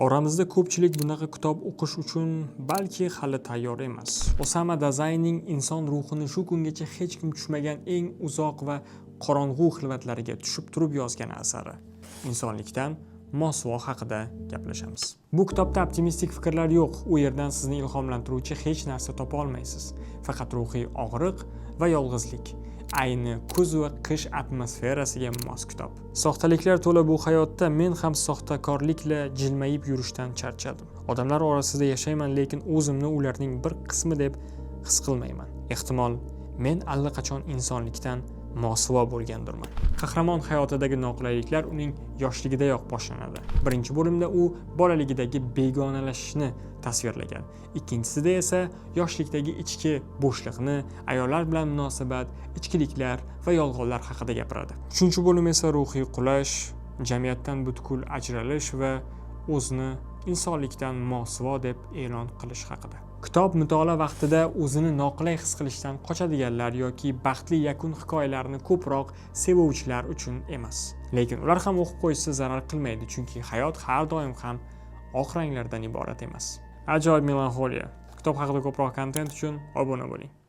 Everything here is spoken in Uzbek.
Oramizda ko'pchilik bunaqa kitob o'qish uchun balki hali tayyor emas. Osama Dazayning inson ruhini shu kungacha hech kim tushmagan eng uzoq va qorong'u xilvatlariga tushib turib yozgan asari. Insonlikdan mosuvo haqida gaplashamiz. Bu kitobda optimistik fikrlar yo'q. U yerdan sizni ilhomlantiruvchi hech narsa topa olmaysiz. Faqat ruhiy og'riq va yolg'izlik. Ayni kuz va qish atmosferasiga mos kitob. Soxtaliklar to'la bu hayotda men ham soxtakorlikla jilmayib yurishdan charchadim. Odamlar orasida yashayman, lekin o'zimni ularning bir qismi deb his qilmayman. Ehtimol men allaqachon insonlikdan mosuvo bo'lgandirman. Qahramon hayotidagi noqulayliklar uning yoshligidayoq boshlanadi. Birinchi bo'limda u bolaligidagi begonalashishni tasvirlagan. Ikkinchisida esa yoshlikdagi ichki bo'shliqni, ayollar bilan munosabat, ichkiliklar va yolg'onlar haqida gapiradi. Uchinchi bo'lim esa ruhiy qulash, jamiyatdan butkul ajralish va o'zini insonlikdan mosuvo deb e'lon qilish haqida. Kitob mutolaa vaqtida o'zini noqulay his qilishdan qochadiganlar yoki baxtli yakun hikoyalarini ko'proq sevuvchilar uchun emas. Lekin ular ham o'qib qo'yishsa zarar qilmaydi, chunki hayot har doim ham oq ranglardan iborat emas. Ajoyib melanxoliya. Kitob haqida ko'proq kontent uchun obuna bo'ling.